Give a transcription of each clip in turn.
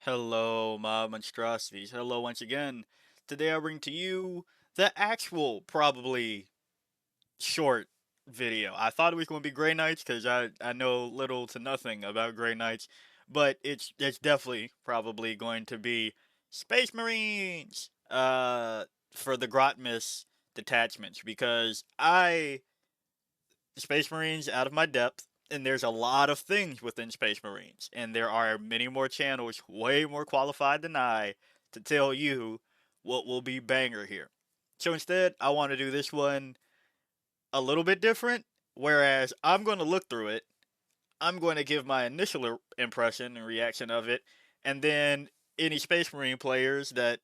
Hello, my monstrosities. Hello once again. Today I bring to you the actual, probably short video. I thought it was going to be Grey Knights because I know little to nothing about Grey Knights, but it's definitely probably going to be Space Marines for the Grotmus detachments because Space Marines out of my depth, and there's a lot of things within Space Marines, and there are many more channels way more qualified than I to tell you what will be banger here. So instead, I want to do this one a little bit different, whereas I'm going to look through it, I'm going to give my initial impression and reaction of it, and then any Space Marine players that,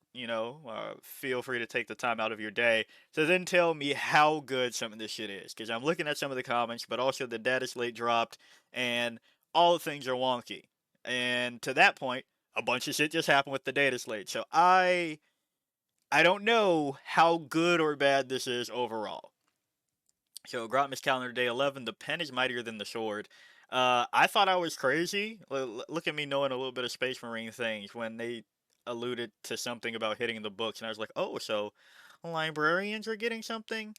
feel free to take the time out of your day to then tell me how good some of this shit is. Because I'm looking at some of the comments, but also the data slate dropped, and all the things are wonky. And to that point, a bunch of shit just happened with the data slate. So I don't know how good or bad this is overall. So Grotmus calendar day 11. The pen is mightier than the sword. I thought I was crazy. Look at me knowing a little bit of Space Marine things when they alluded to something about hitting the books, and I was like, oh, so librarians are getting something.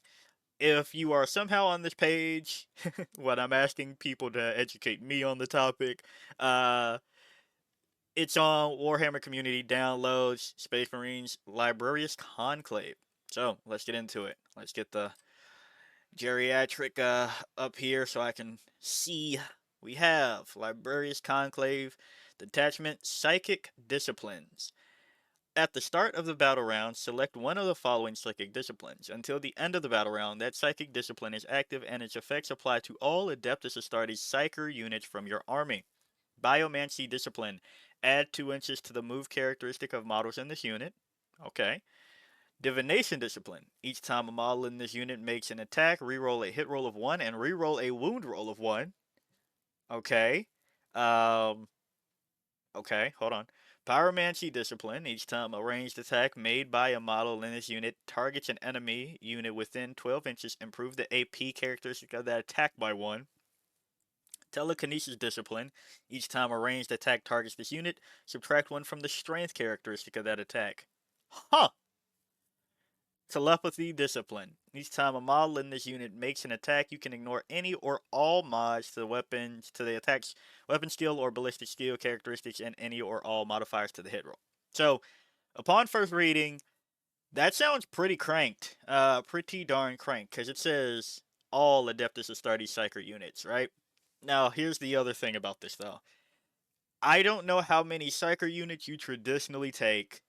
If you are somehow on this page, what I'm asking people to educate me on the topic, uh, it's on Warhammer Community Downloads, Space Marines Librarius Conclave. So let's get into it. Let's get the geriatric up here so I can see. We have Librarius Conclave, Detachment, Psychic Disciplines. At the start of the battle round, select one of the following psychic disciplines. Until the end of the battle round, that psychic discipline is active and its effects apply to all Adeptus Astartes Psyker units from your army. Biomancy Discipline. Add 2 inches to the move characteristic of models in this unit. Okay. Divination Discipline. Each time a model in this unit makes an attack, reroll a hit roll of 1 and reroll a wound roll of 1. Okay. Um, okay, hold on. Pyromancy Discipline. Each time a ranged attack made by a model in this unit targets an enemy unit within 12 inches, improve the AP characteristic of that attack by 1. Telekinesis Discipline. Each time a ranged attack targets this unit, subtract 1 from the strength characteristic of that attack. Huh! Telepathy Discipline. Each time a model in this unit makes an attack, you can ignore any or all mods to the attack's weapon skill or ballistic skill characteristics, and any or all modifiers to the hit roll. So, upon first reading, that sounds pretty cranked. Pretty darn cranked, because it says all Adeptus Astartes Psyker units, right? Now, here's the other thing about this, though. I don't know how many Psyker units you traditionally take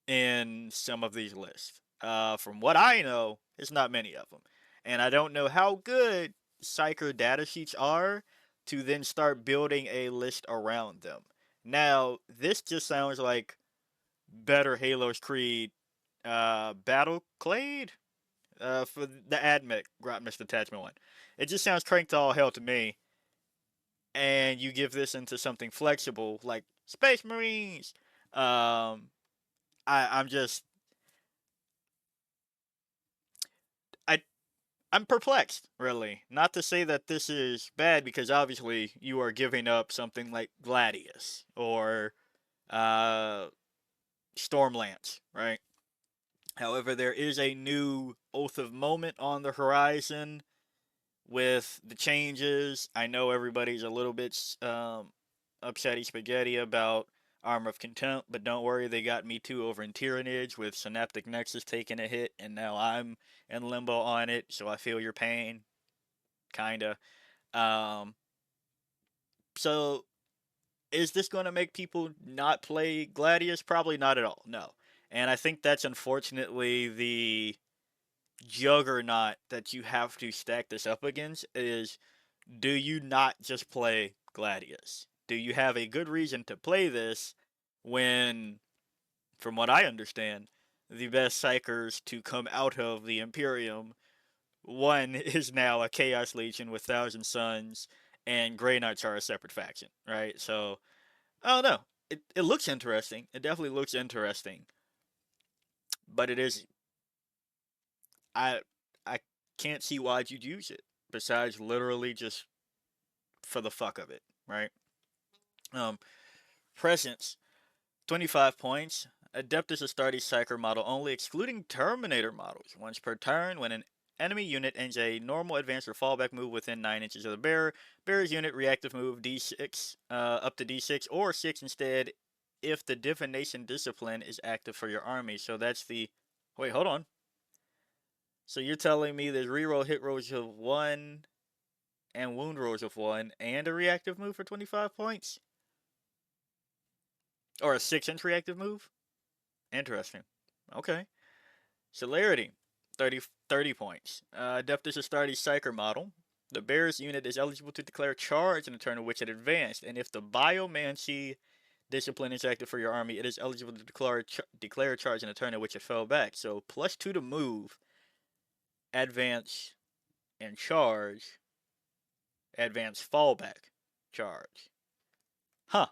in some of these lists. From what I know, it's not many of them. And I don't know how good Psyker datasheets are to then start building a list around them. Now, this just sounds like better Halo's Creed Battle Clade for the Admech Grotmus Detachment one. It just sounds cranked to all hell to me. And you give this into something flexible like Space Marines. Um, I'm just I I'm perplexed, really. Not to say that this is bad, because obviously you are giving up something like Gladius or uh, Stormlance, right? However, there is a new Oath of Moment on the horizon with the changes. I know everybody's a little bit upsetty spaghetti about Armor of Contempt, but don't worry, they got me too over in Tyrannage with Synaptic Nexus taking a hit, and now I'm in limbo on it, so I feel your pain, kinda. Um, so is this going to make people not play Gladius? Probably not at all. No, and I think that's unfortunately the juggernaut that you have to stack this up against. Is, do you not just play Gladius? Do you have a good reason to play this when, from what I understand, the best psychers to come out of the Imperium, one is now a Chaos Legion with Thousand Suns, and Grey Knights are a separate faction, right? So, I don't know. It looks interesting. It definitely looks interesting. But it is, I I can't see why you'd use it besides literally just for the fuck of it, right? Um, Presence. 25 points. Adeptus Astartes Psyker model only, excluding Terminator models. Once per turn, when an enemy unit ends a normal advance or fallback move within 9 inches of the bearer, bearer's unit reactive move D6, up to D6 or 6 instead if the Divination Discipline is active for your army. So that's the. Wait, hold on. So you're telling me there's reroll hit rolls of 1 and wound rolls of 1 and a reactive move for 25 points? Or a 6-inch reactive move? Interesting. Okay. Celerity, 30 points. Adeptus Astartes Psyker model. The bearer's unit is eligible to declare charge in a turn in which it advanced, and if the Biomancy discipline is active for your army, it is eligible to declare charge in a turn in which it fell back. So +2 to move, advance, and charge. Advance, fallback, charge. Huh.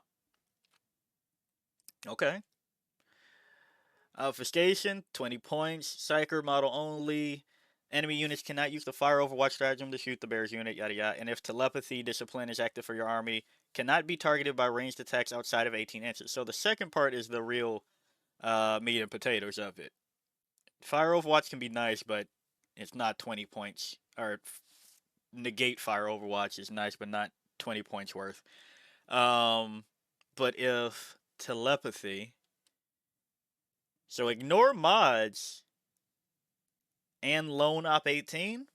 Okay. Obfuscation, 20 points. Psyker model only. Enemy units cannot use the fire overwatch stratagem to shoot the bear's unit, yada yada. And if telepathy discipline is active for your army, cannot be targeted by ranged attacks outside of 18 inches. So the second part is the real meat and potatoes of it. Fire overwatch can be nice, but it's not 20 points. Or negate fire overwatch is nice, but not 20 points worth. But if telepathy, so ignore mods and lone op 18.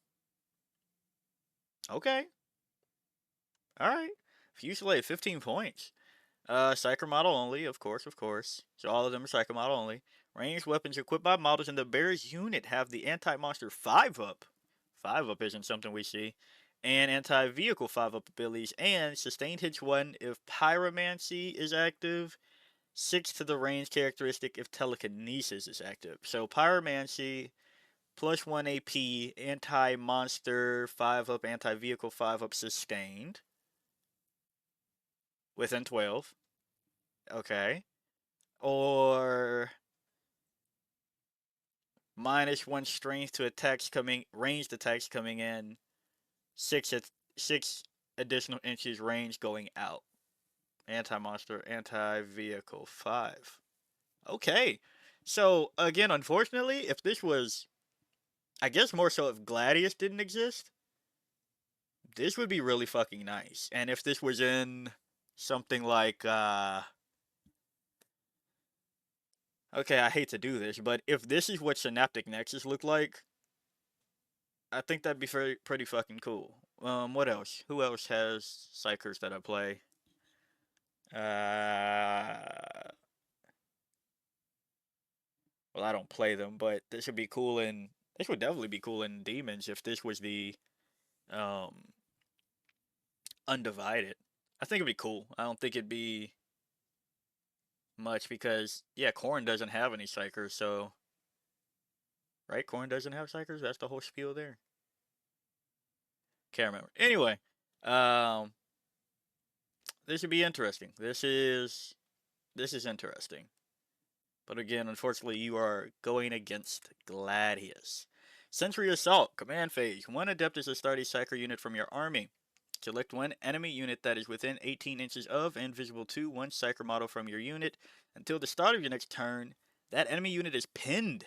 Okay. Alright. Fusillade, 15 points. Psyker model only, of course, of course. So all of them are Psyker model only. Ranged weapons equipped by models in the bear's unit have the anti-monster 5-up. 5-up isn't something we see. And anti-vehicle 5-up abilities. And sustained hits 1 if pyromancy is active. 6 to the range characteristic if telekinesis is active. So pyromancy, +1 AP, anti-monster 5-up, anti-vehicle 5-up sustained. Within 12. Okay. Or -1 strength to attacks coming, ranged attacks coming in. 6 additional inches range going out. Anti-monster, anti-vehicle 5. Okay. So, again, unfortunately, if this was, I guess more so if Gladius didn't exist, this would be really fucking nice. And if this was in something like, okay, I hate to do this, but if this is what Synaptic Nexus looked like, I think that'd be pretty fucking cool. What else? Who else has Psychers that I play? Well, I don't play them, but this would be cool in. This would definitely be cool in Demons if this was the, um, Undivided. I think it'd be cool. I don't think it'd be much because, yeah, Korn doesn't have any Psychers, so. Right? Korn doesn't have Psychers? That's the whole spiel there. Can't remember. Anyway, um, this would be interesting. This is interesting. But again, unfortunately, you are going against Gladius. Sentry Assault, Command Phase. 1 Adeptus Astartes Psyker unit from your army. Select 1 enemy unit that is within 18 inches of and visible to 1 Psyker model from your unit. Until the start of your next turn, that enemy unit is pinned.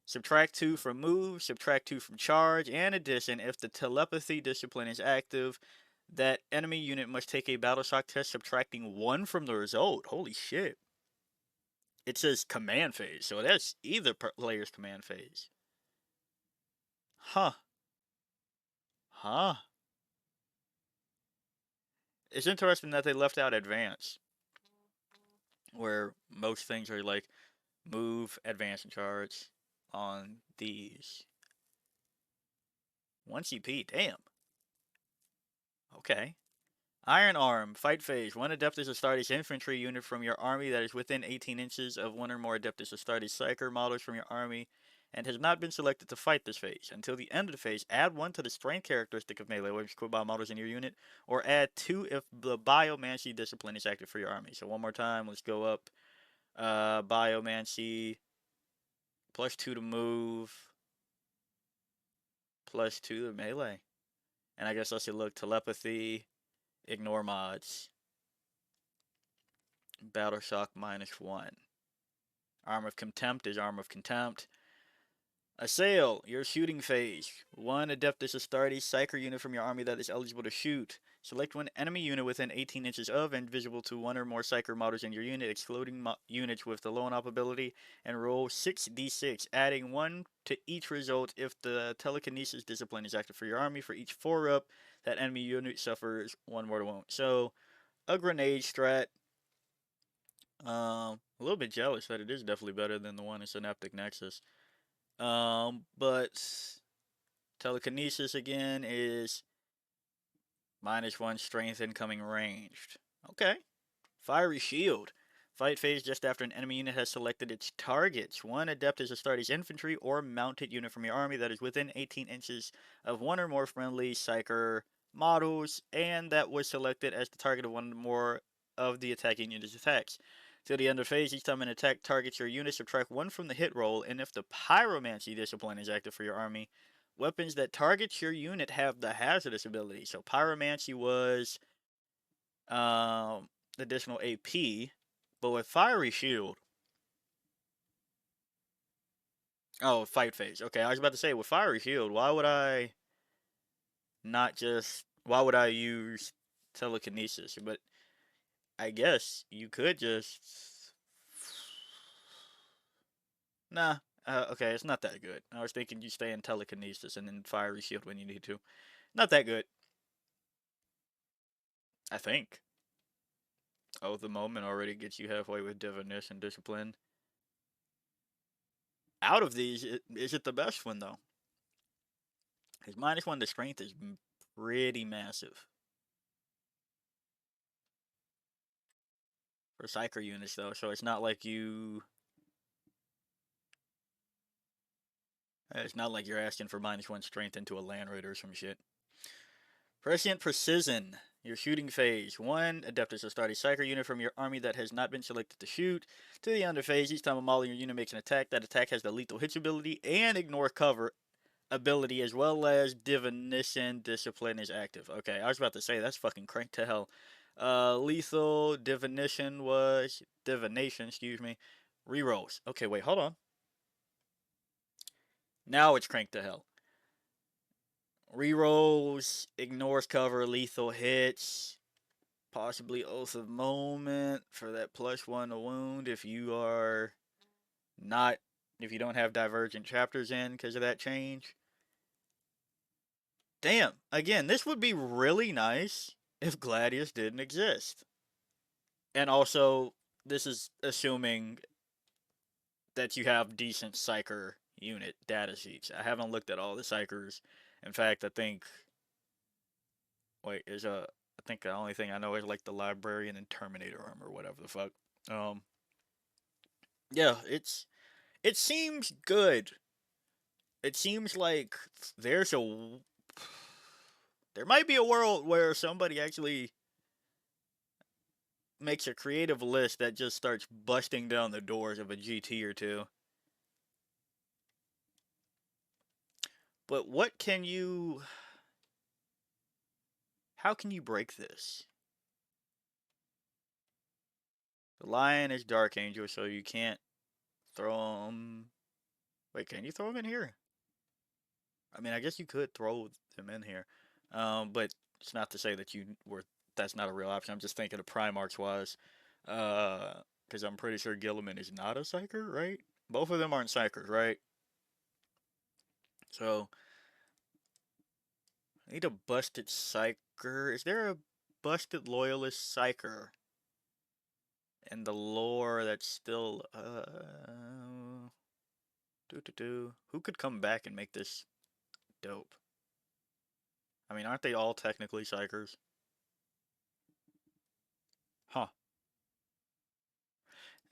Subtract 2 from move, subtract 2 from charge, and addition, if the telepathy discipline is active, that enemy unit must take a battle shock test subtracting 1 from the result. Holy shit. It says command phase, so that's either player's command phase. Huh. Huh. It's interesting that they left out advance, where most things are like move, advance, and charge on these. 1 CP, damn. Okay. Iron Arm, Fight Phase. 1 Adeptus Astartes infantry unit from your army that is within 18 inches of 1 or more Adeptus Astartes Psyker models from your army and has not been selected to fight this phase. Until the end of the phase, add 1 to the strength characteristic of melee weapons equipped by models in your unit, or add 2 if the Biomancy discipline is active for your army. So one more time, let's go up. Biomancy, +2 to move, +2 to melee. And I guess I should look telepathy, ignore mods. Battle Shock -1. Arm of Contempt is Arm of Contempt. Assail, your shooting phase. One Adeptus Astartes Psyker unit from your army that is eligible to shoot. Select one enemy unit within 18 inches of and visible to one or more Psyker models in your unit, excluding units with the low enough ability, and roll 6d6, adding 1 to each result if the telekinesis discipline is active for your army. For each 4-up, that enemy unit suffers 1 mortal wound. So, a grenade strat. A little bit jealous that it is definitely better than the one in Synaptic Nexus. But telekinesis again is -1 strength incoming ranged. Okay. Fiery shield. Fight phase just after an enemy unit has selected its targets. One Adeptus Astartes infantry or mounted unit from your army that is within 18 inches of one or more friendly Psyker models, and that was selected as the target of one or more of the attacking unit's attacks. Till the end of phase, each time an attack targets your unit, subtract 1 from the hit roll, and if the Pyromancy discipline is active for your army, weapons that target your unit have the hazardous ability. So Pyromancy was additional AP, but with Fiery Shield. Oh, fight phase. Okay, I was about to say with Fiery Shield, why would I not just? Why would I use telekinesis? But I guess you could just. Nah. Okay, it's not that good. I was thinking you stay in telekinesis and then Fiery Shield when you need to. Not that good. I think. Oh, the moment already gets you halfway with Divination Discipline. Out of these, is it the best one though? His -1 to strength is pretty massive. For Psyker units though, so it's not like you. It's not like you're asking for -1 strength into a Land Raider or some shit. Prescient Precision. Your shooting phase. One Adeptus Astartes Psyker unit from your army that has not been selected to shoot. To the under phase, each time a model in your unit makes an attack, that attack has the lethal hits ability and ignore cover ability, as well as Divination Discipline is active. Okay, I was about to say that's fucking cranked to hell. Lethal Divination was Divination, excuse me. Rerolls. Okay, wait, hold on. Now it's cranked to hell. Rerolls, ignores cover, lethal hits, possibly Oath of Moment for that +1 to wound if you are not, if you don't have Divergent Chapters in because of that change. Damn, again, this would be really nice if Gladius didn't exist. And also, this is assuming that you have decent Psyker unit data sheets. I haven't looked at all the Psykers. In fact, I think. Wait, I think the only thing I know is like the Librarian and Terminator armor, whatever the fuck. Um. Yeah, it seems good. It seems like there's a. There might be a world where somebody actually makes a creative list that just starts busting down the doors of a GT or two. But what can you. How can you break this? The lion is Dark Angel, so you can't throw him. Wait, can you throw him in here? I mean, I guess you could throw them in here, but it's not to say that you were. That's not a real option. I'm just thinking of Primarchs wise, because I'm pretty sure Gilliman is not a Psyker, right? Both of them aren't Psykers, right? So I need a busted Psyker. Is there a busted Loyalist Psyker in the lore that's still Who could come back and make this dope? I mean, aren't they all technically Psykers? Huh.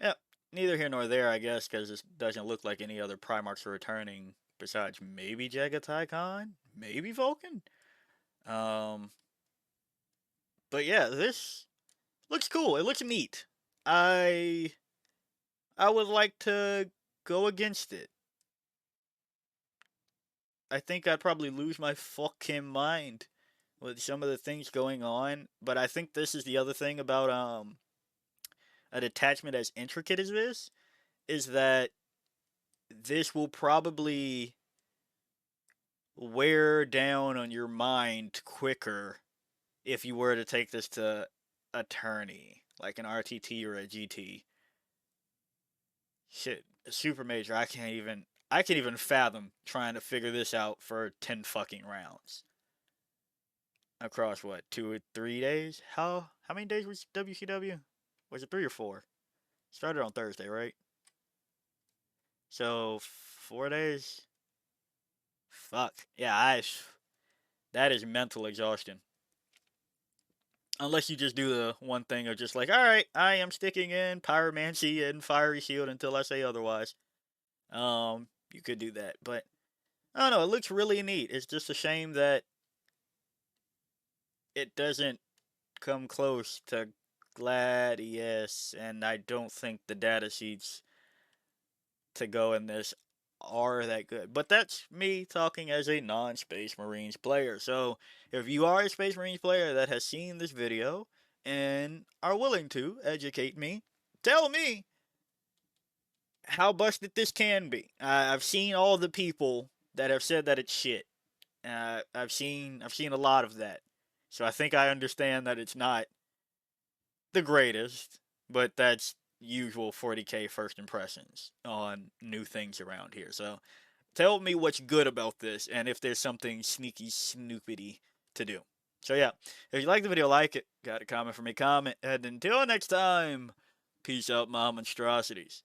Yeah, neither here nor there, I guess, because this doesn't look like any other Primarchs are returning besides maybe Jagatai Khan, maybe Vulcan. Um, but yeah, this looks cool. It looks neat. I I would like to go against it. I think I'd probably lose my fucking mind with some of the things going on, but I think this is the other thing about a detachment as intricate as this is that this will probably wear down on your mind quicker if you were to take this to a tourney, like an RTT or a GT. Shit, a super major, I can't even fathom trying to figure this out for 10 fucking rounds. Across what, 2 or 3 days? How many days was WCW? Was it 3 or 4? Started on Thursday, right? So 4 days? Fuck. Yeah, that is mental exhaustion. Unless you just do the one thing of just like, all right, I am sticking in pyromancy and fiery shield until I say otherwise. You could do that, but I don't know. It looks really neat. It's just a shame that it doesn't come close to Gladius, and I don't think the data sheets to go in this are that good. But that's me talking as a non-Space Marines player. So if you are a Space Marines player that has seen this video and are willing to educate me, tell me how busted this can be. I've seen all the people that have said that it's shit. I've seen a lot of that. So I think I understand that it's not the greatest, but that's usual 40K first impressions on new things around here. So tell me what's good about this and if there's something sneaky snoopity to do. So yeah, if you like the video, like it. Got a comment for me, comment. And until next time, peace out, my monstrosities.